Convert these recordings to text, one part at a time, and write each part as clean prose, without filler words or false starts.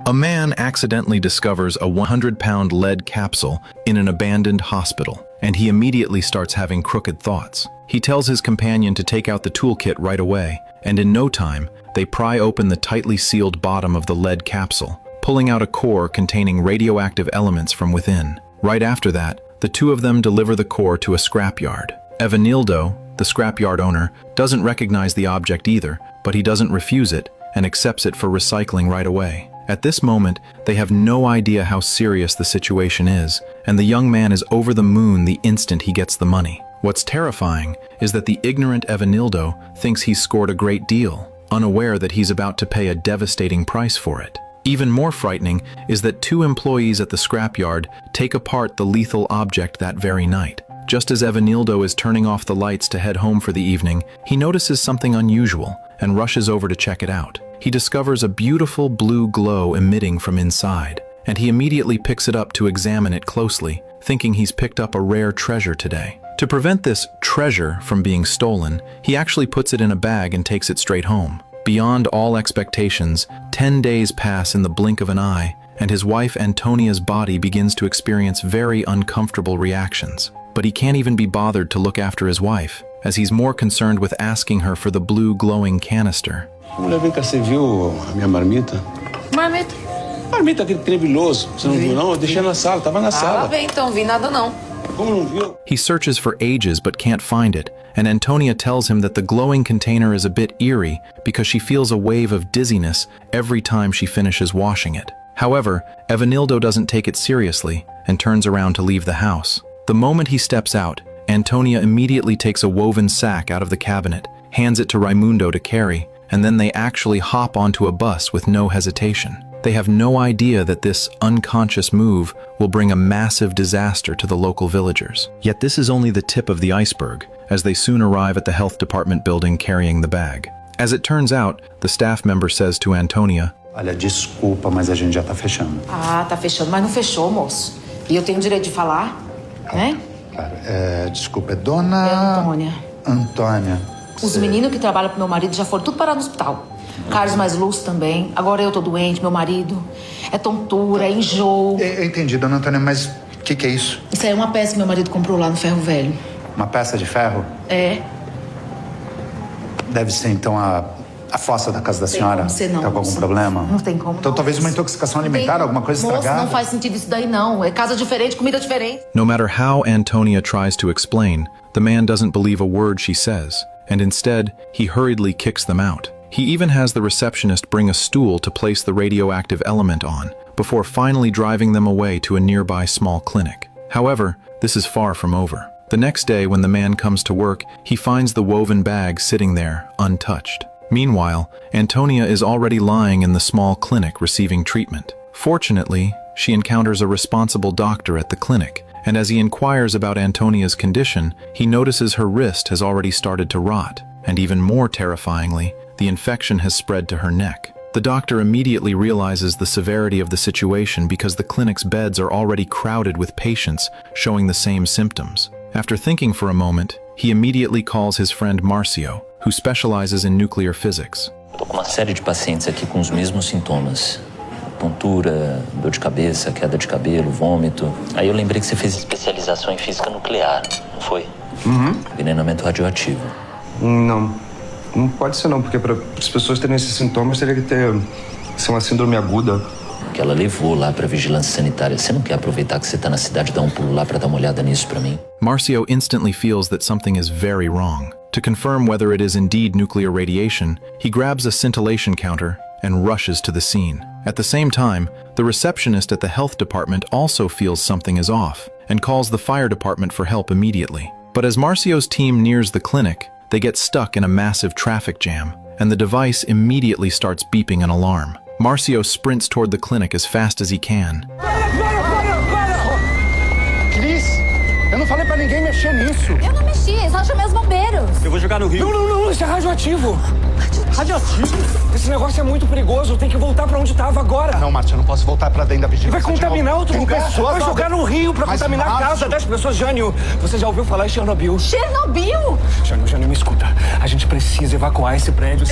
A man accidentally discovers a 100-pound lead capsule in an abandoned hospital, and he immediately starts having crooked thoughts. He tells his companion to take out the toolkit right away, and in no time, they pry open the tightly sealed bottom of the lead capsule, pulling out a core containing radioactive elements from within. Right after that, the two of them deliver the core to a scrapyard. Evanildo, the scrapyard owner, doesn't recognize the object either, but he doesn't refuse it and accepts it for recycling right away. At this moment, they have no idea how serious the situation is, and the young man is over the moon the instant he gets the money. What's terrifying is that the ignorant Evanildo thinks he's scored a great deal, unaware that he's about to pay a devastating price for it. Even more frightening is that two employees at the scrapyard take apart the lethal object that very night. Just as Evanildo is turning off the lights to head home for the evening, he notices something unusual and rushes over to check it out. He discovers a beautiful blue glow emitting from inside, and he immediately picks it up to examine it closely, thinking he's picked up a rare treasure today. To prevent this treasure from being stolen, he actually puts it in a bag and takes it straight home. Beyond all expectations, 10 days pass in the blink of an eye, and his wife Antonia's body begins to experience very uncomfortable reactions. But he can't even be bothered to look after his wife, as he's more concerned with asking her for the blue glowing canister. Mulher, vem cá, você viu a minha marmita? Marmita? Marmita, aquele treviloso. Você não viu, não? Eu deixei na sala, tava na sala. Ah, bem, então, vi nada não. Como não viu? He searches for ages but can't find it, and Antonia tells him that the glowing container is a bit eerie because she feels a wave of dizziness every time she finishes washing it. However, Evanildo doesn't take it seriously and turns around to leave the house. The moment he steps out, Antonia immediately takes a woven sack out of the cabinet, hands it to Raimundo to carry, and then they actually hop onto a bus with no hesitation. They have no idea that this unconscious move will bring a massive disaster to the local villagers. Yet this is only the tip of the iceberg, as they soon arrive at the health department building carrying the bag. As it turns out, the staff member says to Antonia, Olha, desculpa, mas a gente já tá fechando. Ah, tá fechando, mas não fechou, moço. E eu tenho o direito de falar, né? Claro, desculpa, é Dona... Antônia. Antônia. Os meninos que trabalham pro meu marido já foram tudo parar no hospital. Carlos mais Lúcio também. Agora eu tô doente, meu marido. É tontura, é enjoo. Eu entendi, Dona Antônia, mas o que é isso? Isso aí é uma peça que meu marido comprou lá no Ferro Velho. Uma peça de ferro? É. Deve ser, então, a fossa da casa da senhora? Não tem como ser, não. Tá com algum problema? Não tem como. Então não. talvez uma intoxicação alimentar, alguma coisa estragada? Moço, não faz sentido isso daí, não. É casa diferente, comida diferente. No matter how Antonia tries to explain, the man doesn't believe a word she says, and instead, he hurriedly kicks them out. He even has the receptionist bring a stool to place the radioactive element on, before finally driving them away to a nearby small clinic. However, this is far from over. The next day, when the man comes to work, he finds the woven bag sitting there, untouched. Meanwhile, Antonia is already lying in the small clinic receiving treatment. Fortunately, she encounters a responsible doctor at the clinic, and as he inquires about Antonia's condition, he notices her wrist has already started to rot, and even more terrifyingly, the infection has spread to her neck. The doctor immediately realizes the severity of the situation because the clinic's beds are already crowded with patients showing the same symptoms. After thinking for a moment, he immediately calls his friend Marcio, who specializes in nuclear physics. Tô com uma série de pacientes aqui com os mesmos sintomas. Tontura, dor de cabeça, queda de cabelo, vômito. Aí eu lembrei que você fez especialização em física nuclear, não foi? Uhum. Envenenamento radioativo. Não. Não pode ser não, porque para as pessoas terem esses sintomas teria que ser uma síndrome aguda. Que ela levou lá para vigilância sanitária. Você não quer aproveitar que você tá na cidade e dar um pulo lá para dar uma olhada nisso para mim? Marcio instantly feels that something is very wrong. To confirm whether it is indeed nuclear radiation, he grabs a scintillation counter and rushes to the scene. At the same time, the receptionist at the health department also feels something is off and calls the fire department for help immediately. But as Marcio's team nears the clinic, they get stuck in a massive traffic jam, and the device immediately starts beeping an alarm. Marcio sprints toward the clinic as fast as he can. Cris, eu não falei pra ninguém mexer nisso. Eu não mexi, só chamei os bombeiros. Eu vou jogar no rio. Não, isso é radioativo. Radioativo? Radioativo? Esse negócio é muito perigoso. Tem que voltar pra onde tava agora. Não, Márcio, eu não posso voltar pra dentro da vigilância. Vai contaminar outro lugar. Pessoas Vai jogar no rio pra Mas, contaminar a Márcio... casa das pessoas. Jânio, você já ouviu falar em Chernobyl? Chernobyl? Jânio, me escuta. A gente precisa evacuar esse prédio.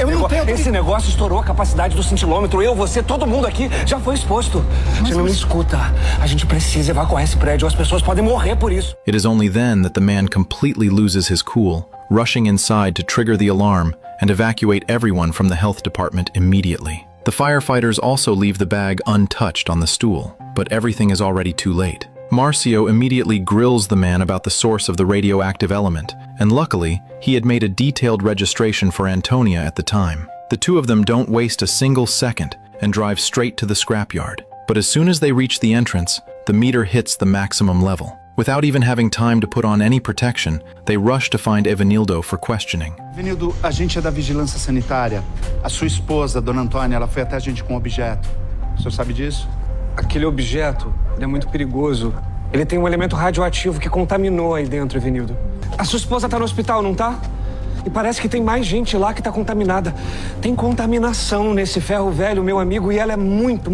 Esse negócio estourou a capacidade do cintilômetro. Eu, você, todo mundo aqui já foi exposto. Jânio, me escuta. A gente precisa evacuar esse prédio. As pessoas podem morrer por isso. It is only then that the man completely loses his cool, rushing inside to trigger the alarm and evacuate everyone from the health department immediately. The firefighters also leave the bag untouched on the stool, but everything is already too late. Marcio immediately grills the man about the source of the radioactive element, and luckily, he had made a detailed registration for Antonia at the time. The two of them don't waste a single second and drive straight to the scrapyard. But as soon as they reach the entrance, the meter hits the maximum level. Without even having time to put on any protection, they rush to find Evanildo for questioning. Evanildo, a gente é da vigilância sanitária. A sua esposa, Dona Antônia, ela foi até a gente com um objeto. O senhor sabe disso? Aquele objeto, ele é muito perigoso. Ele tem um elemento radioativo que contaminou aí dentro, Evanildo. A sua esposa tá no hospital, não tá? E parece que tem mais gente lá que tá contaminada. Tem contaminação nesse ferro velho, meu amigo, e ela é muito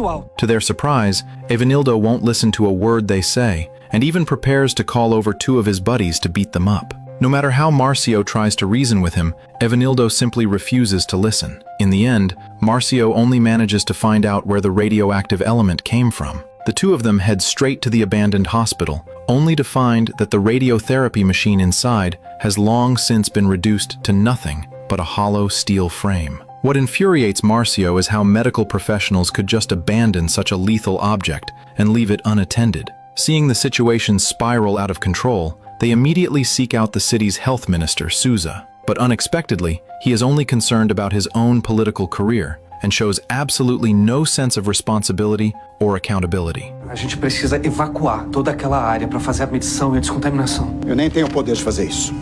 alta. To their surprise, Evanildo won't listen to a word they say, and even prepares to call over two of his buddies to beat them up. No matter how Marcio tries to reason with him, Evanildo simply refuses to listen. In the end, Marcio only manages to find out where the radioactive element came from. The two of them head straight to the abandoned hospital, only to find that the radiotherapy machine inside has long since been reduced to nothing but a hollow steel frame. What infuriates Marcio is how medical professionals could just abandon such a lethal object and leave it unattended. Seeing the situation spiral out of control, they immediately seek out the city's health minister, Souza. But unexpectedly, he is only concerned about his own political career and shows absolutely no sense of responsibility or accountability. A gente precisa evacuar toda aquela área para fazer a medição e a descontaminação. Eu nem tenho poder de fazer isso.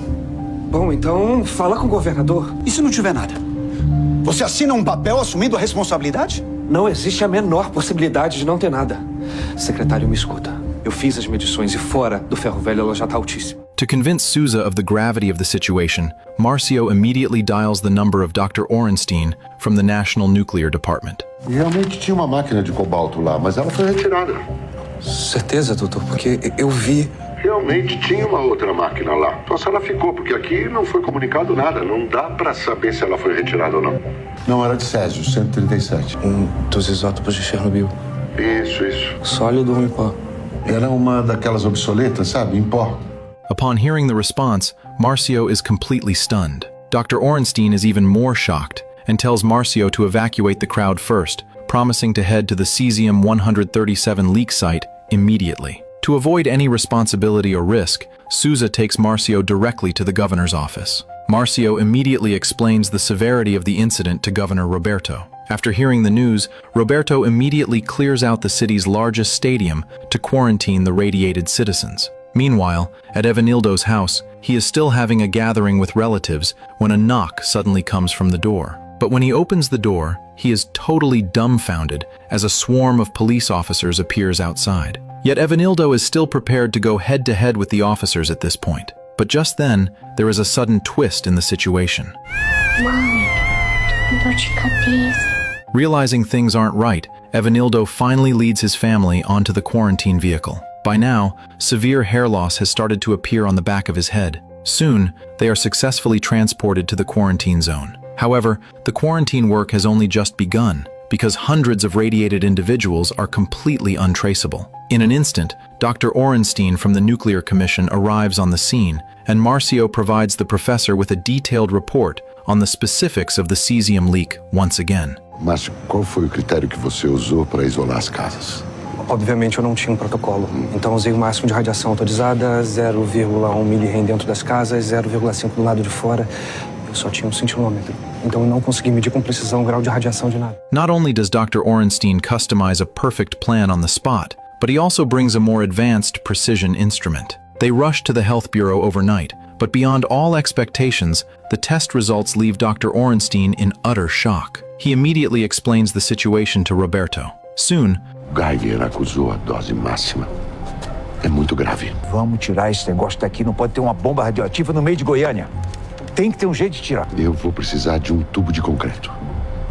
Bom, então fala com o governador. E se não tiver nada? Você assina um papel assumindo a responsabilidade? Não existe a menor possibilidade de não ter nada. Secretário, me escuta. Eu fiz as medições e fora do ferro velho ela já está altíssima. To convince Souza of the gravity of the situation, Marcio immediately dials the number of Dr. Orenstein from the National Nuclear Department. Realmente tinha uma máquina de cobalto lá, mas ela foi retirada. Certeza, doutor? Porque eu vi... Realmente tinha uma outra máquina lá. Só se ela ficou, porque aqui não foi comunicado nada. Não dá pra saber se ela foi retirada ou não. Não, era de Césio, 137. Um dos isótopos de Chernobyl. Isso. Sólido ou em pó? Era uma daquelas obsoletas, sabe? Em pó. Upon hearing the response, Marcio is completely stunned. Dr. Orenstein is even more shocked and tells Marcio to evacuate the crowd first, promising to head to the cesium-137 leak site immediately. To avoid any responsibility or risk, Souza takes Marcio directly to the governor's office. Marcio immediately explains the severity of the incident to Governor Roberto. After hearing the news, Roberto immediately clears out the city's largest stadium to quarantine the radiated citizens. Meanwhile, at Evanildo's house, he is still having a gathering with relatives when a knock suddenly comes from the door. But when he opens the door, he is totally dumbfounded as a swarm of police officers appears outside. Yet Evanildo is still prepared to go head-to-head with the officers at this point. But just then, there is a sudden twist in the situation. Realizing things aren't right, Evanildo finally leads his family onto the quarantine vehicle. By now, severe hair loss has started to appear on the back of his head. Soon, they are successfully transported to the quarantine zone. However, the quarantine work has only just begun, because hundreds of radiated individuals are completely untraceable. In an instant, Dr. Orenstein from the Nuclear Commission arrives on the scene, and Marcio provides the professor with a detailed report on the specifics of the cesium leak once again. Márcio, qual foi o critério que você usou para isolar as casas? Obviamente eu não tinha um protocolo. Então usei o máximo de radiação autorizada, 0,1 milirem dentro das casas, 0,5 do lado de fora. Eu só tinha um cintilômetro. Então eu não consegui medir com precisão o grau de radiação de nada. Not only does Dr. Orenstein customize a perfect plan on the spot, but he also brings a more advanced precision instrument. They rush to the health bureau overnight, but beyond all expectations, the test results leave Dr. Orenstein in utter shock. He immediately explains the situation to Roberto. Soon, Geiger acusou a dose máxima. É muito grave. Vamos tirar esse negócio daqui. Não pode ter uma bomba radioativa no meio de Goiânia. Tem que ter jeito de tirar. Eu vou precisar de tubo de concreto.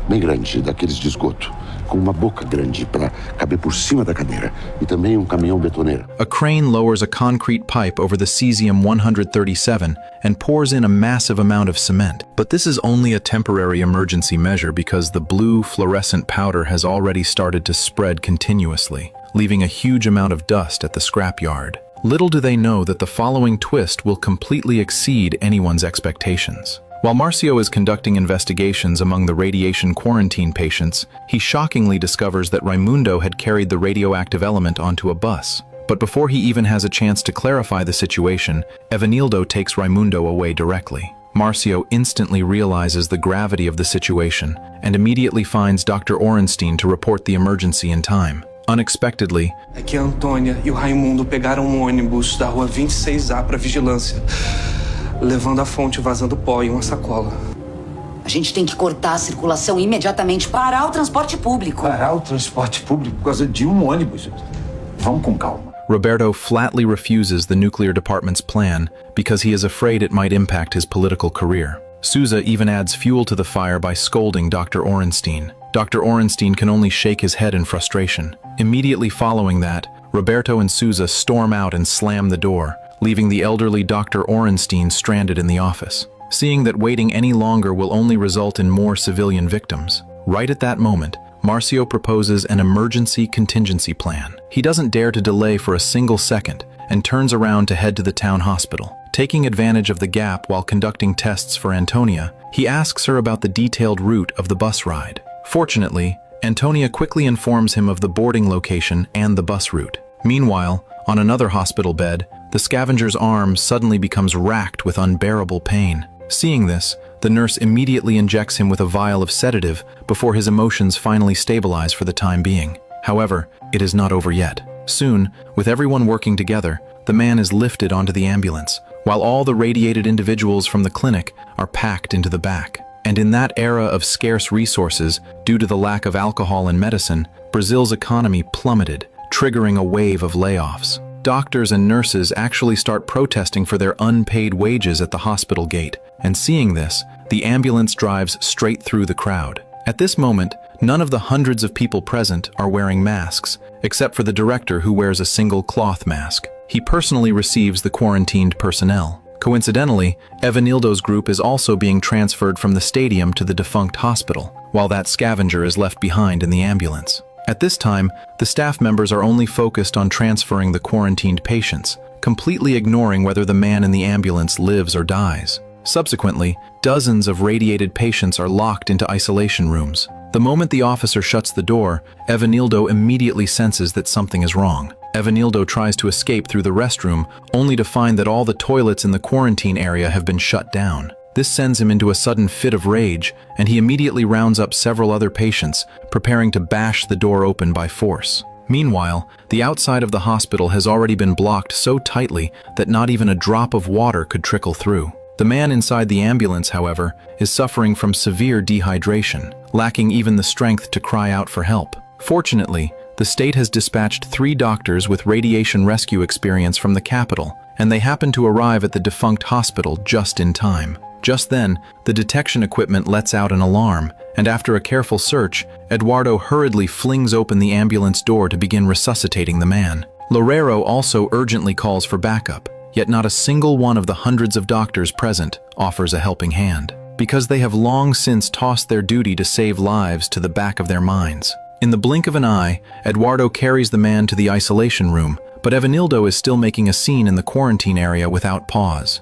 Bem grande, daqueles de esgoto. Com uma boca grande para caber por cima da cadeira. E também caminhão betoneiro. A crane lowers a concrete pipe over the cesium-137 and pours in a massive amount of cement. But this is only a temporary emergency measure because the blue fluorescent powder has already started to spread continuously, leaving a huge amount of dust at the scrapyard. Little do they know that the following twist will completely exceed anyone's expectations. While Marcio is conducting investigations among the radiation quarantine patients, he shockingly discovers that Raimundo had carried the radioactive element onto a bus. But before he even has a chance to clarify the situation, Evanildo takes Raimundo away directly. Marcio instantly realizes the gravity of the situation and immediately finds Dr. Orenstein to report the emergency in time. Unexpectedly, É que a Antônia e o Raimundo pegaram um ônibus da rua 26A para vigilância, levando a fonte vazando pó em uma sacola. A gente tem que cortar a circulação imediatamente, parar o transporte público. Parar o transporte público por causa de ônibus. Vamos com calma. Roberto flatly refuses the nuclear department's plan because he is afraid it might impact his political career. Souza even adds fuel to the fire by scolding Dr. Orenstein. Dr. Orenstein can only shake his head in frustration. Immediately following that, Roberto and Souza storm out and slam the door, leaving the elderly Dr. Orenstein stranded in the office. Seeing that waiting any longer will only result in more civilian victims, right at that moment, Marcio proposes an emergency contingency plan. He doesn't dare to delay for a single second and turns around to head to the town hospital. Taking advantage of the gap while conducting tests for Antonia, he asks her about the detailed route of the bus ride. Fortunately, Antonia quickly informs him of the boarding location and the bus route. Meanwhile, on another hospital bed, the scavenger's arm suddenly becomes racked with unbearable pain. Seeing this, the nurse immediately injects him with a vial of sedative before his emotions finally stabilize for the time being. However, it is not over yet. Soon, with everyone working together, the man is lifted onto the ambulance, while all the radiated individuals from the clinic are packed into the back. And in that era of scarce resources, due to the lack of alcohol and medicine, Brazil's economy plummeted, triggering a wave of layoffs. Doctors and nurses actually start protesting for their unpaid wages at the hospital gate, and seeing this, the ambulance drives straight through the crowd. At this moment, none of the hundreds of people present are wearing masks, except for the director who wears a single cloth mask. He personally receives the quarantined personnel. Coincidentally, Evanildo's group is also being transferred from the stadium to the defunct hospital, while that scavenger is left behind in the ambulance. At this time, the staff members are only focused on transferring the quarantined patients, completely ignoring whether the man in the ambulance lives or dies. Subsequently, dozens of radiated patients are locked into isolation rooms. The moment the officer shuts the door, Evanildo immediately senses that something is wrong. Evanildo tries to escape through the restroom, only to find that all the toilets in the quarantine area have been shut down. This sends him into a sudden fit of rage, and he immediately rounds up several other patients, preparing to bash the door open by force. Meanwhile, the outside of the hospital has already been blocked so tightly that not even a drop of water could trickle through. The man inside the ambulance, however, is suffering from severe dehydration, lacking even the strength to cry out for help. Fortunately, the state has dispatched 3 doctors with radiation rescue experience from the capital, and they happen to arrive at the defunct hospital just in time. Just then, the detection equipment lets out an alarm, and after a careful search, Eduardo hurriedly flings open the ambulance door to begin resuscitating the man. Loureiro also urgently calls for backup, yet not a single one of the hundreds of doctors present offers a helping hand, because they have long since tossed their duty to save lives to the back of their minds. In the blink of an eye, Eduardo carries the man to the isolation room, but Evanildo is still making a scene in the quarantine area without pause.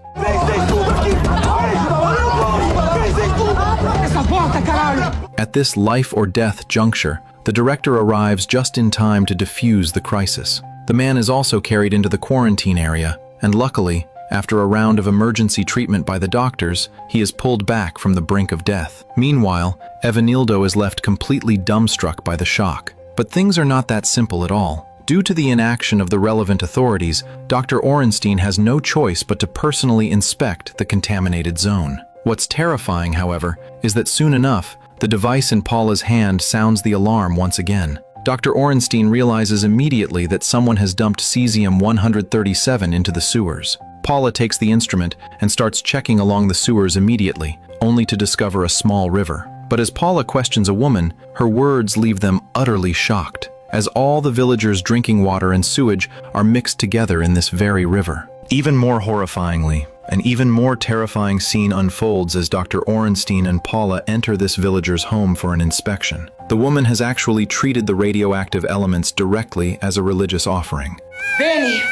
At this life or death juncture, the director arrives just in time to defuse the crisis. The man is also carried into the quarantine area, and luckily, after a round of emergency treatment by the doctors, he is pulled back from the brink of death. Meanwhile, Evanildo is left completely dumbstruck by the shock. But things are not that simple at all. Due to the inaction of the relevant authorities, Dr. Orenstein has no choice but to personally inspect the contaminated zone. What's terrifying, however, is that soon enough, the device in Paula's hand sounds the alarm once again. Dr. Orenstein realizes immediately that someone has dumped cesium-137 into the sewers. Paula takes the instrument and starts checking along the sewers immediately, only to discover a small river. But as Paula questions a woman, her words leave them utterly shocked, as all the villagers' drinking water and sewage are mixed together in this very river. Even more horrifyingly, an even more terrifying scene unfolds as Dr. Orenstein and Paula enter this villager's home for an inspection. The woman has actually treated the radioactive elements directly as a religious offering. Benny!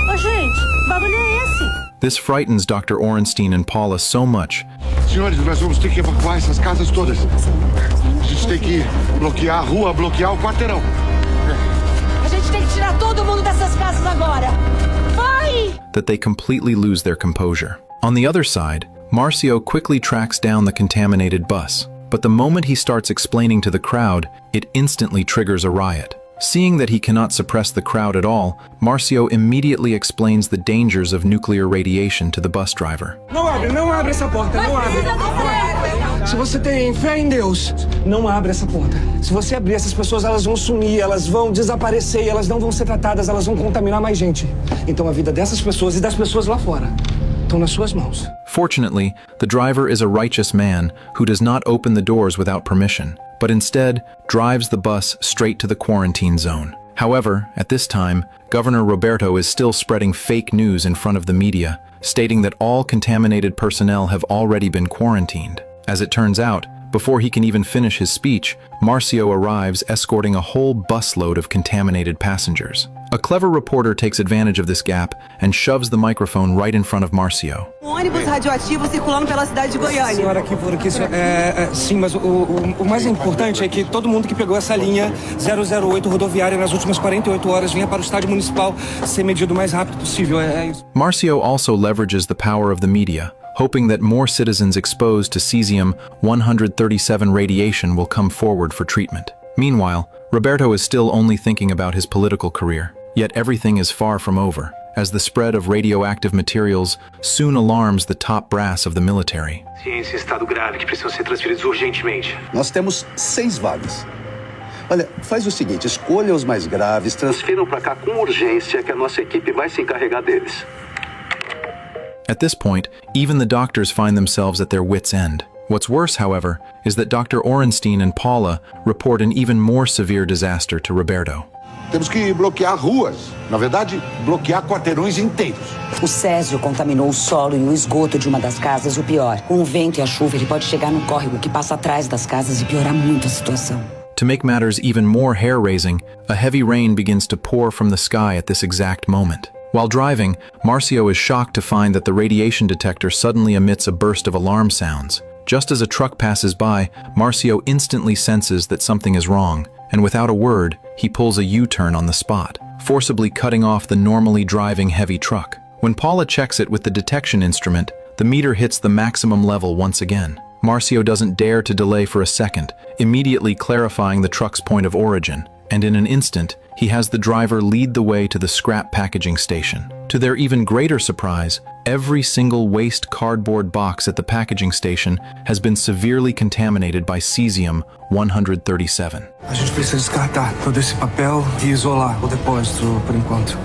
Ô, gente, que barulho é esse? This frightens Dr. Orenstein and Paula so much. Senhores, nós vamos ter que evacuar essas casas todas. A gente tem que bloquear a rua, bloquear o quarteirão. A gente tem que tirar todo mundo dessas casas agora. Vai! That they completely lose their composure. On the other side, Marcio quickly tracks down the contaminated bus, but the moment he starts explaining to the crowd, it instantly triggers a riot. Seeing that he cannot suppress the crowd at all, Marcio immediately explains the dangers of nuclear radiation to the bus driver. Não abre essa porta, não abre. Se você tem fé em Deus, não abre essa porta. Se você abrir, essas pessoas elas vão sumir, elas vão desaparecer e elas não vão ser tratadas, elas vão contaminar mais gente. Então a vida dessas pessoas e das pessoas lá fora estão nas suas mãos. Fortunately, the driver is a righteous man who does not open the doors without permission, but instead drives the bus straight to the quarantine zone. However, at this time, Governor Roberto is still spreading fake news in front of the media, stating that all contaminated personnel have already been quarantined. As it turns out, before he can even finish his speech, Marcio arrives escorting a whole busload of contaminated passengers. A clever reporter takes advantage of this gap and shoves the microphone right in front of Marcio. Ônibus radioativo circulando pela cidade de Goiânia. Senhora, aqui por aqui, sim, mas o mais importante é que todo mundo que pegou essa linha 008 rodoviária nas últimas 48 horas venha para o estádio municipal ser medido o mais rápido possível, é isso. Marcio also leverages the power of the media, hoping that more citizens exposed to cesium-137 radiation will come forward for treatment. Meanwhile, Roberto is still only thinking about his political career, yet everything is far from over, as the spread of radioactive materials soon alarms the top brass of the military. Ciência em estado grave que precisam ser transferidos urgentemente. Nós temos 6 vagas. Olha, faz o seguinte, escolha os mais graves, Transfiram para cá com urgência que a nossa equipe vai se encarregar deles. At this point, even the doctors find themselves at their wits' end. What's worse, however, is that Dr. Orenstein and Paula report an even more severe disaster to Roberto. Temos que bloquear ruas. Na verdade, bloquear quarteirões inteiros. O césio contaminou o solo e o esgoto de uma das casas e o pior, com o vento e a chuva ele pode chegar no córrego que passa atrás das casas e piorar muito a situação. To make matters even more hair-raising, a heavy rain begins to pour from the sky at this exact moment. While driving, Marcio is shocked to find that the radiation detector suddenly emits a burst of alarm sounds. Just as a truck passes by, Marcio instantly senses that something is wrong, and without a word, he pulls a U-turn on the spot, forcibly cutting off the normally driving heavy truck. When Paula checks it with the detection instrument, the meter hits the maximum level once again. Marcio doesn't dare to delay for a second, immediately clarifying the truck's point of origin, and in an instant, he has the driver lead the way to the scrap packaging station. To their even greater surprise, every single waste cardboard box at the packaging station has been severely contaminated by cesium-137. A gente precisa descartar todo esse papel e isolar o depósito por enquanto.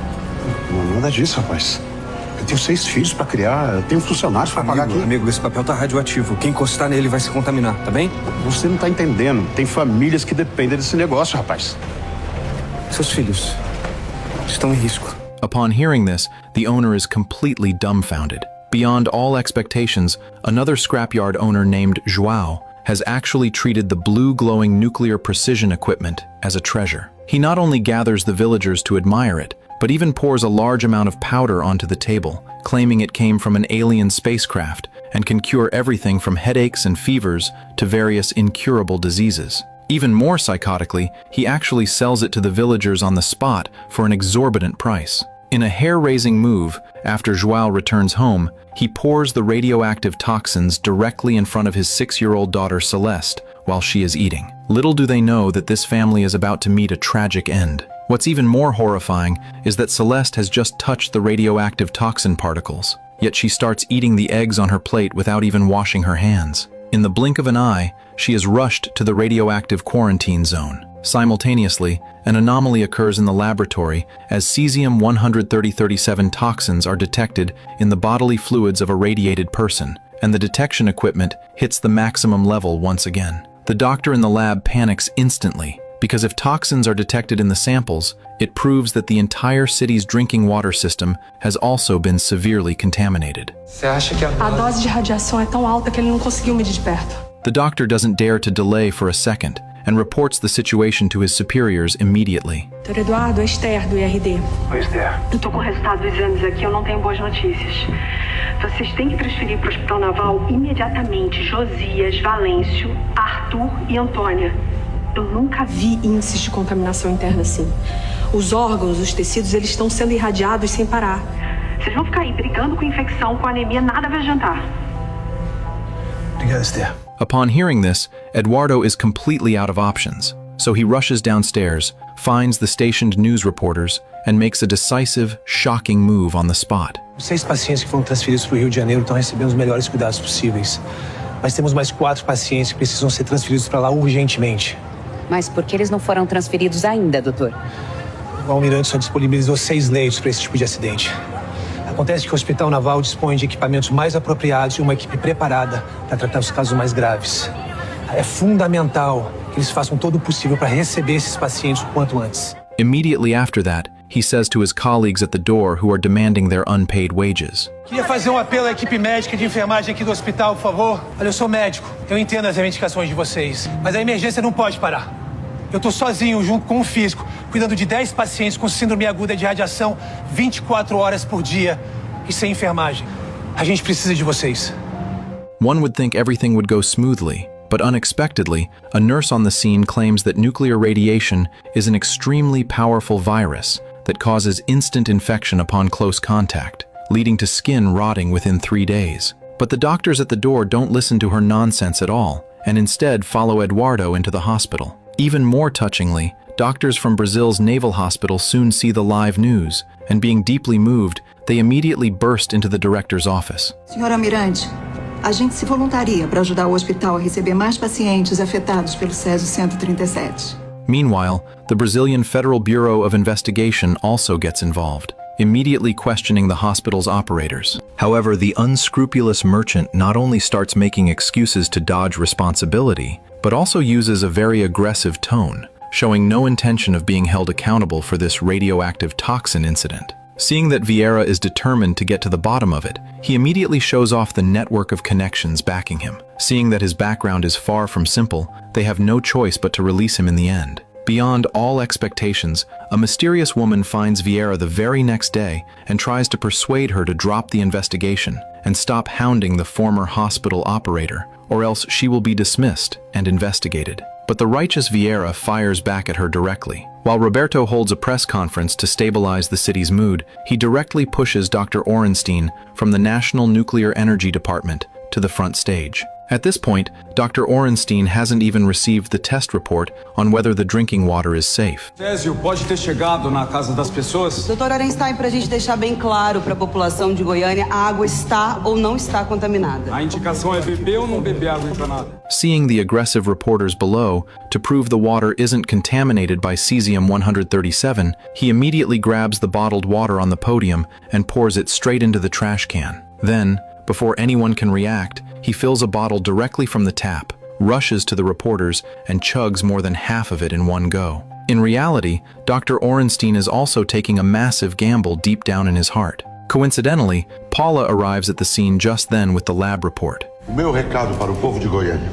Não, nada disso, rapaz. Eu tenho 6 filhos pra criar, eu tenho funcionários pra pagar aqui. Amigo, esse papel tá radioativo. Quem encostar nele vai se contaminar, tá bem? Você não tá entendendo. Tem famílias que dependem desse negócio, rapaz. Seus filhos estão em risco. Upon hearing this, the owner is completely dumbfounded. Beyond all expectations, another scrapyard owner named João has actually treated the blue glowing nuclear precision equipment as a treasure. He not only gathers the villagers to admire it, but even pours a large amount of powder onto the table, claiming it came from an alien spacecraft and can cure everything from headaches and fevers to various incurable diseases. Even more psychotically, he actually sells it to the villagers on the spot for an exorbitant price. In a hair-raising move, after João returns home, he pours the radioactive toxins directly in front of his 6-year-old daughter Celeste while she is eating. Little do they know that this family is about to meet a tragic end. What's even more horrifying is that Celeste has just touched the radioactive toxin particles, yet she starts eating the eggs on her plate without even washing her hands. In the blink of an eye, she is rushed to the radioactive quarantine zone. Simultaneously, an anomaly occurs in the laboratory as cesium-130-37 toxins are detected in the bodily fluids of a radiated person, and the detection equipment hits the maximum level once again. The doctor in the lab panics instantly, because if toxins are detected in the samples, it proves that the entire city's drinking water system has also been severely contaminated. A dose de radiação é tão alta que ele não conseguiu medir de perto. The doctor doesn't dare to delay for a second and reports the situation to his superiors immediately. Dr. Eduardo, é Esther do IRD. Oi, Esther. Eu tô com o resultado dos exames aqui, eu não tenho boas notícias. Vocês têm que transferir para o Hospital Naval imediatamente Josias, Valêncio, Arthur e Antônia. Eu nunca vi índices de contaminação interna assim. Os órgãos, os tecidos, eles estão sendo irradiados sem parar. Vocês vão ficar aí brigando com infecção, com anemia, nada vai adiantar. Obrigado, Esther. Upon hearing this, Eduardo is completely out of options, so he rushes downstairs, finds the stationed news reporters, and makes a decisive, shocking move on the spot. 6 pacientes que foram transferidos para o Rio de Janeiro estão recebendo os melhores cuidados possíveis. Mas temos mais 4 pacientes que precisam ser transferidos para lá urgentemente. Mas por que eles não foram transferidos ainda, doutor? O almirante só disponibilizou 6 leitos para esse tipo de acidente. Acontece que o Hospital Naval dispõe de equipamentos mais apropriados e uma equipe preparada para tratar os casos mais graves. É fundamental que eles façam todo o possível para receber esses pacientes o quanto antes. Immediately after that, he says to his colleagues at the door who are demanding their unpaid wages. Queria fazer um apelo à equipe médica e de enfermagem aqui do hospital, por favor. Olha, eu sou médico, eu entendo as reivindicações de vocês, mas a emergência não pode parar. Eu tô sozinho, junto com o físico, cuidando de 10 pacientes com síndrome aguda de radiação 24 horas por dia e sem enfermagem. A gente precisa de vocês. One would think everything would go smoothly, but unexpectedly, a nurse on the scene claims that nuclear radiation is an extremely powerful virus that causes instant infection upon close contact, leading to skin rotting within 3 days. But the doctors at the door don't listen to her nonsense at all, and instead follow Eduardo into the hospital. Even more touchingly, doctors from Brazil's naval hospital soon see the live news, and being deeply moved, they immediately burst into the director's office. Senhor Almirante, a gente se voluntaria para ajudar o hospital a receber mais pacientes afetados pelo Césio 137. Meanwhile, the Brazilian Federal Bureau of Investigation also gets involved, immediately questioning the hospital's operators. However, the unscrupulous merchant not only starts making excuses to dodge responsibility, but also uses a very aggressive tone, showing no intention of being held accountable for this radioactive toxin incident. Seeing that Vieira is determined to get to the bottom of it, he immediately shows off the network of connections backing him. Seeing that his background is far from simple, they have no choice but to release him in the end. Beyond all expectations, a mysterious woman finds Vieira the very next day and tries to persuade her to drop the investigation and stop hounding the former hospital operator, or else she will be dismissed and investigated. But the righteous Vieira fires back at her directly. While Roberto holds a press conference to stabilize the city's mood, he directly pushes Dr. Orenstein from the National Nuclear Energy Department to the front stage. At this point, Dr. Orenstein hasn't even received the test report on whether the drinking water is safe. Césio pode ter chegado na casa das pessoas? Dr. Orenstein, para a gente deixar bem claro para a população de Goiânia, a água está ou não está contaminada. A indicação é beber ou não beber água encanada. Seeing the aggressive reporters below, to prove the water isn't contaminated by cesium-137, he immediately grabs the bottled water on the podium and pours it straight into the trash can. Then, before anyone can react, he fills a bottle directly from the tap, rushes to the reporters, and chugs more than half of it in one go. In reality, Dr. Orenstein is also taking a massive gamble deep down in his heart. Coincidentally, Paula arrives at the scene just then with the lab report. O meu recado para o povo de Goiânia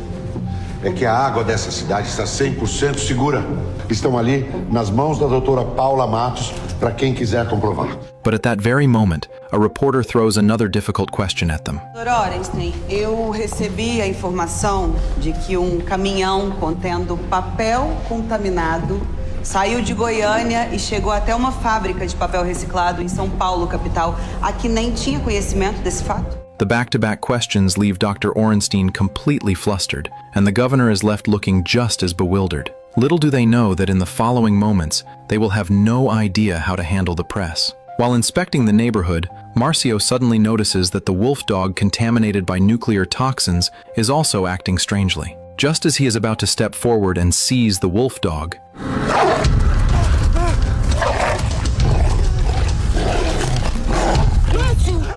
é que a água dessa cidade está 100% segura. Estão ali nas mãos da doutora Paula Matos para quem quiser comprovar. But at that very moment, a reporter throws another difficult question at them. Dr. Orenstein, eu recebi a informação de que caminhão contendo papel contaminado saiu de Goiânia e chegou até uma fábrica de papel reciclado em São Paulo, capital. Aqui nem tinha conhecimento desse fato? The back-to-back questions leave Dr. Orenstein completely flustered, and the governor is left looking just as bewildered. Little do they know that in the following moments, they will have no idea how to handle the press. While inspecting the neighborhood, Marcio suddenly notices that the wolf dog contaminated by nuclear toxins is also acting strangely. Just as he is about to step forward and seize the wolf dog,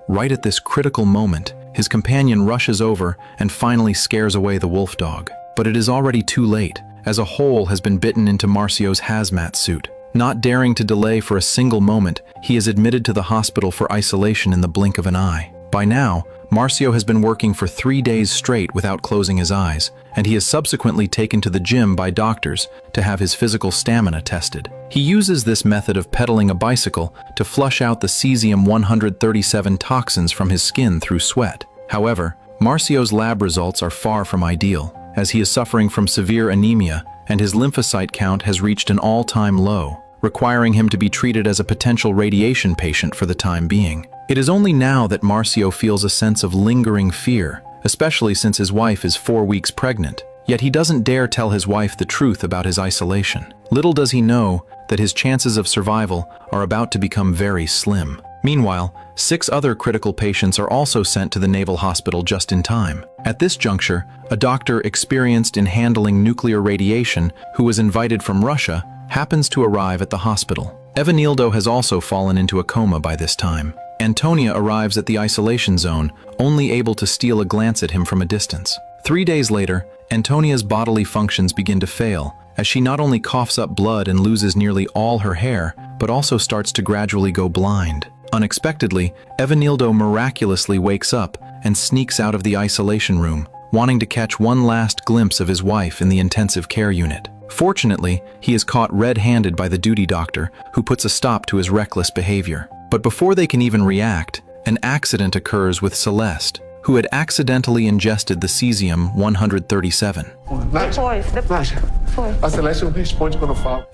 Right at this critical moment, his companion rushes over and finally scares away the wolf dog. But it is already too late, as a hole has been bitten into Marcio's hazmat suit. Not daring to delay for a single moment, he is admitted to the hospital for isolation in the blink of an eye. By now, Marcio has been working for 3 days straight without closing his eyes, and he is subsequently taken to the gym by doctors to have his physical stamina tested. He uses this method of pedaling a bicycle to flush out the cesium-137 toxins from his skin through sweat. However, Marcio's lab results are far from ideal, as he is suffering from severe anemia and his lymphocyte count has reached an all-time low, requiring him to be treated as a potential radiation patient for the time being. It is only now that Marcio feels a sense of lingering fear, especially since his wife is 4 weeks pregnant. Yet he doesn't dare tell his wife the truth about his isolation. Little does he know that his chances of survival are about to become very slim. Meanwhile, 6 other critical patients are also sent to the Naval Hospital just in time. At this juncture, a doctor experienced in handling nuclear radiation, who was invited from Russia, happens to arrive at the hospital. Evanildo has also fallen into a coma by this time. Antonia arrives at the isolation zone, only able to steal a glance at him from a distance. 3 days later, Antonia's bodily functions begin to fail, as she not only coughs up blood and loses nearly all her hair, but also starts to gradually go blind. Unexpectedly, Evanildo miraculously wakes up and sneaks out of the isolation room, wanting to catch one last glimpse of his wife in the intensive care unit. Fortunately, he is caught red-handed by the duty doctor, who puts a stop to his reckless behavior. But before they can even react, an accident occurs with Celeste, who had accidentally ingested the cesium-137.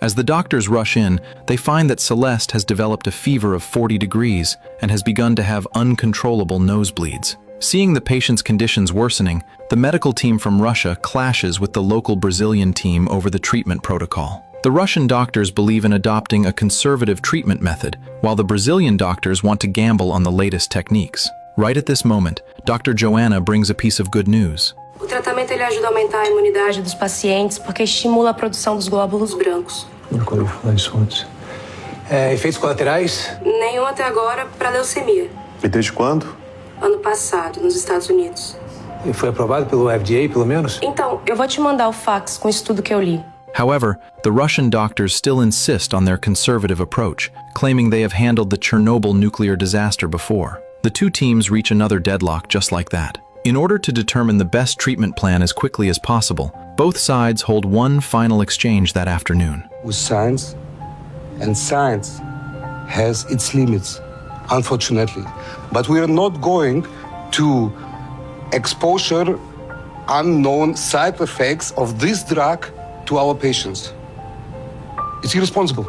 As the doctors rush in, they find that Celeste has developed a fever of 40 degrees and has begun to have uncontrollable nosebleeds. Seeing the patient's conditions worsening, the medical team from Russia clashes with the local Brazilian team over the treatment protocol. The Russian doctors believe in adopting a conservative treatment method, while the Brazilian doctors want to gamble on the latest techniques. Right at this moment, Dr. Joanna brings a piece of good news. O tratamento ele ajuda a aumentar a imunidade dos pacientes porque estimula a produção dos glóbulos brancos. Nunca ouvi falar isso antes. Efeitos colaterais? Nenhum até agora para leucemia. E desde quando? Ano passado, nos Estados Unidos. E foi aprovado pelo FDA, pelo menos? Então, eu vou te mandar o fax com o estudo que eu li. However, the Russian doctors still insist on their conservative approach, claiming they have handled the Chernobyl nuclear disaster before. The two teams reach another deadlock just like that. In order to determine the best treatment plan as quickly as possible, both sides hold one final exchange that afternoon. With science, and science has its limits, unfortunately. But we are not going to exposure unknown side effects of this drug to our patients. It's irresponsible.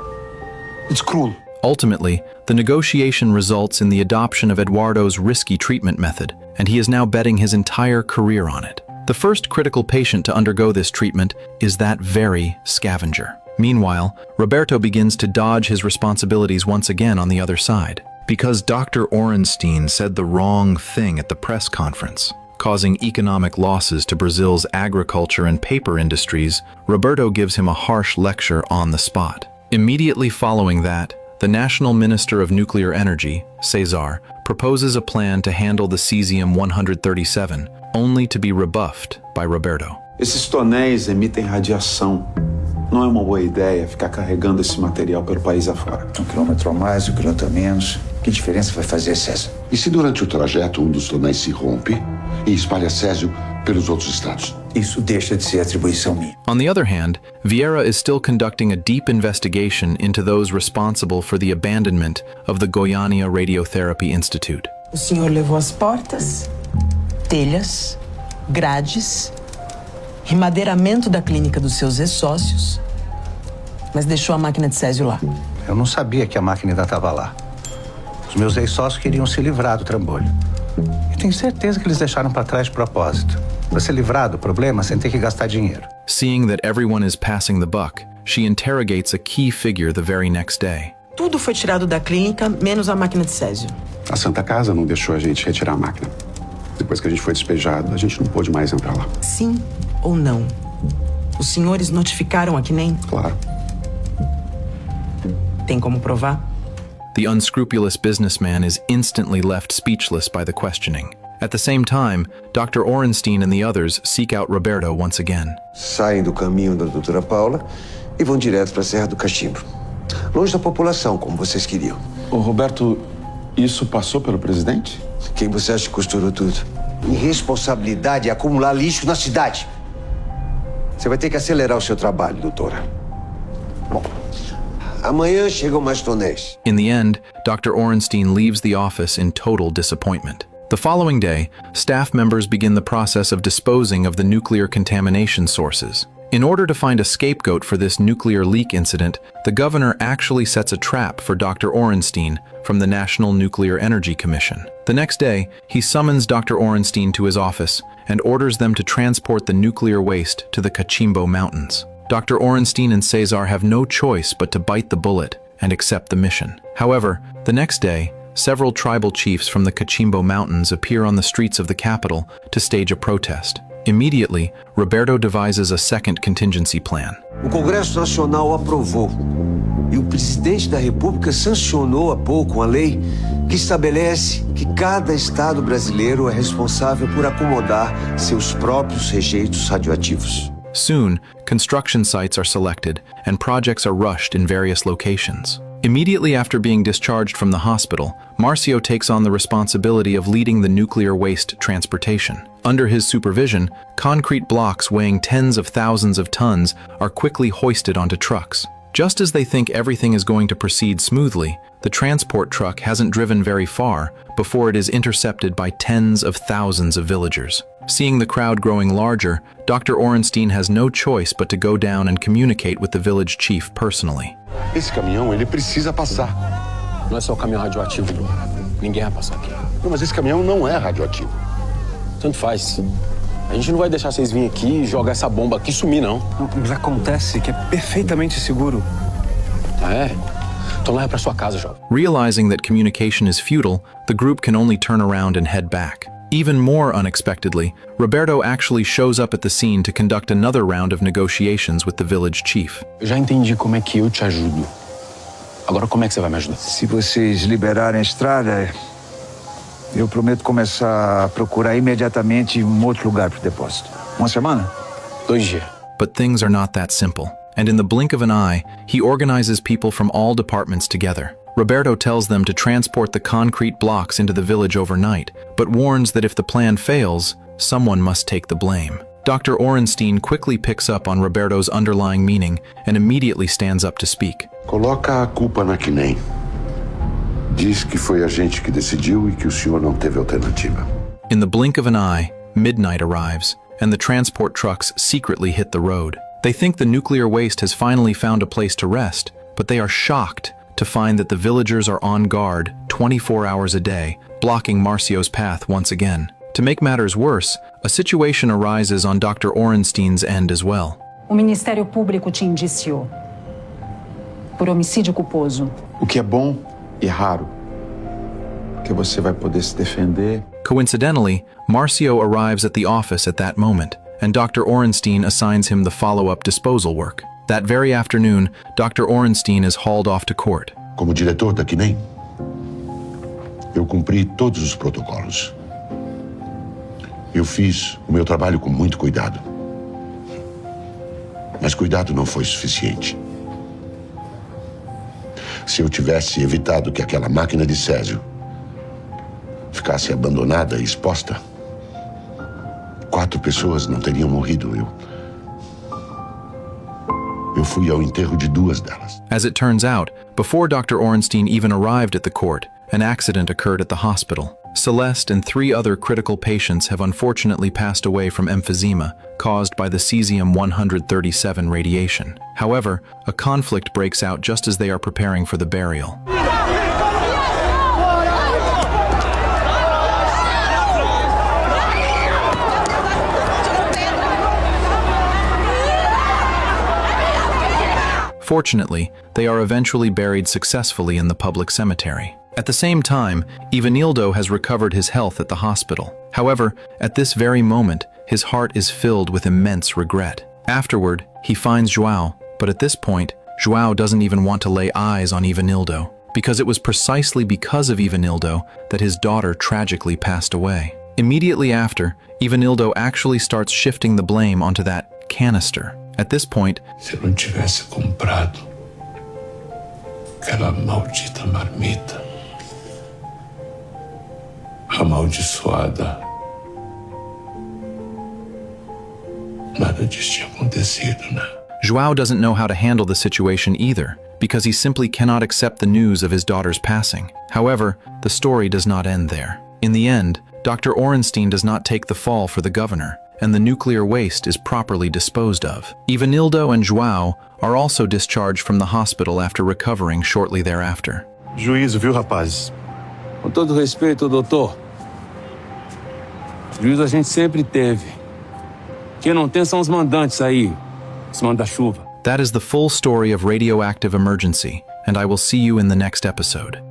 It's cruel. Ultimately, the negotiation results in the adoption of Eduardo's risky treatment method, and he is now betting his entire career on it. The first critical patient to undergo this treatment is that very scavenger. Meanwhile, Roberto begins to dodge his responsibilities once again on the other side, because Dr. Orenstein said the wrong thing at the press conference, causing economic losses to Brazil's agriculture and paper industries. Roberto gives him a harsh lecture on the spot. Immediately following that, the National Minister of Nuclear Energy, Cesar, proposes a plan to handle the cesium-137, only to be rebuffed by Roberto. Esses tonéis emitem radiação. Não é uma boa ideia ficar carregando esse material pelo país afora. Um quilômetro a mais, um quilômetro a menos. Que diferença vai fazer, Césio? E se durante o trajeto um dos tonéis se rompe e espalha césio pelos outros estados? Isso deixa de ser atribuição minha. On the other hand, Vieira is still conducting a deep investigation into those responsible for the abandonment of the Goiânia Radiotherapy Institute. O senhor levou as portas, telhas, grades, remadeiramento da clínica dos seus ex-sócios, mas deixou a máquina de césio lá. Eu não sabia que a máquina ainda estava lá. Os meus ex-sócios queriam se livrar do trambolho. E tenho certeza que eles deixaram para trás de propósito. Para se livrar do problema sem ter que gastar dinheiro. Seeing that everyone is passing the buck, she interrogates a key figure the very next day. Tudo foi tirado da clínica, menos a máquina de césio. A Santa Casa não deixou a gente retirar a máquina. Depois que a gente foi despejado, a gente não pôde mais entrar lá. Sim ou não? Os senhores notificaram a CNEM? Claro. tem como provar? The unscrupulous businessman is instantly left speechless by the questioning. At the same time, Dr. Orenstein and the others seek out Roberto once again. Saem do caminho da doutora Paula e vão direto para a Serra do Cachimbo. Longe da população, como vocês queriam. Ô, Roberto, isso passou pelo presidente? Quem você acha que costurou tudo? Irresponsabilidade é acumular lixo na cidade. Você vai ter que acelerar o seu trabalho, doutora. Bom, amanhã chegam mais tonéis. In the end, Dr. Orenstein leaves the office in total disappointment. The following day, staff members begin the process of disposing of the nuclear contamination sources. In order to find a scapegoat for this nuclear leak incident, the governor actually sets a trap for Dr. Orenstein from the National Nuclear Energy Commission. The next day, he summons Dr. Orenstein to his office and orders them to transport the nuclear waste to the Cachimbo Mountains. Dr. Orenstein and Cesar have no choice but to bite the bullet and accept the mission. However, the next day, several tribal chiefs from the Cachimbo Mountains appear on the streets of the capital to stage a protest. Immediately, Roberto devises a second contingency plan. O Congresso Nacional aprovou e o presidente da República sancionou há pouco uma lei que estabelece que cada estado brasileiro é responsável por acomodar seus próprios rejeitos radioativos. Soon, construction sites are selected and projects are rushed in various locations. Immediately after being discharged from the hospital, Marcio takes on the responsibility of leading the nuclear waste transportation. Under his supervision, concrete blocks weighing tens of thousands of tons are quickly hoisted onto trucks. Just as they think everything is going to proceed smoothly, the transport truck hasn't driven very far before it is intercepted by tens of thousands of villagers. Seeing the crowd growing larger, Dr. Orenstein has no choice but to go down and communicate with the village chief personally. Esse caminhão, ele precisa passar. Não é só o caminhão radioativo, Bruno. Ninguém vai passar aqui. Não, mas esse caminhão não é radioativo. Tanto faz. A gente não vai deixar vocês virem aqui e jogar essa bomba aqui e sumir, não. Mas acontece que é perfeitamente seguro. Ah, é? Então leva pra sua casa, jovem. Realizing that communication is futile, the group can only turn around and head back. Even more unexpectedly, Roberto actually shows up at the scene to conduct another round of negotiations with the village chief. Eu já entendi como é que eu te ajudo. Agora como é que você vai me ajudar? Se vocês liberarem a estrada, eu prometo começar a procurar imediatamente outro lugar para o depósito. Uma semana? 2 dias. But things are not that simple. And in the blink of an eye, he organizes people from all departments together. Roberto tells them to transport the concrete blocks into the village overnight, but warns that if the plan fails, someone must take the blame. Dr. Orenstein quickly picks up on Roberto's underlying meaning and immediately stands up to speak. Coloca a culpa na Kinem. Diz que foi a gente que decidiu e que o senhor não teve alternativa. In the blink of an eye, midnight arrives, and the transport trucks secretly hit the road. They think the nuclear waste has finally found a place to rest, but they are shocked to find that the villagers are on guard 24 hours a day, blocking Marcio's path once again. To make matters worse, a situation arises on Dr. Orenstein's end as well. O Ministério Público te indiciou por homicídio culposo. O que é bom e raro, porque você vai poder se defender. Coincidentally, Marcio arrives at the office at that moment, and Dr. Orenstein assigns him the follow-up disposal work. That very afternoon, Dr. Orenstein is hauled off to court. Como diretor da Kinem, eu cumpri todos os protocolos. Eu fiz o meu trabalho com muito cuidado. Mas cuidado não foi suficiente. Se eu tivesse evitado que aquela máquina de Césio ficasse abandonada e exposta, 4 pessoas não teriam morrido. Eu fui ao enterro de 2 delas. As it turns out, before Dr. Orenstein even arrived at the court, an accident occurred at the hospital. Celeste and 3 other critical patients have unfortunately passed away from emphysema caused by the cesium-137 radiation. However, a conflict breaks out just as they are preparing for the burial. Fortunately, they are eventually buried successfully in the public cemetery. At the same time, Ivanildo has recovered his health at the hospital. However, at this very moment, his heart is filled with immense regret. Afterward, he finds João, but at this point, João doesn't even want to lay eyes on Ivanildo, because it was precisely because of Ivanildo that his daughter tragically passed away. Immediately after, Ivanildo actually starts shifting the blame onto that canister. At this point, se eu não tivesse comprado aquela maldita marmita, amaldiçoada, nada disso tinha acontecido, né? João doesn't know how to handle the situation either, because he simply cannot accept the news of his daughter's passing. However, the story does not end there. In the end, Dr. Orenstein does not take the fall for the governor, and the nuclear waste is properly disposed of. Ivanildo and João are also discharged from the hospital after recovering shortly thereafter. Juízo, viu, rapazes? Com todo respeito, doutor. Juízo a gente sempre teve. Quem não tem são os mandantes aí, os manda-chuva. That is the full story of Radioactive Emergency, and I will see you in the next episode.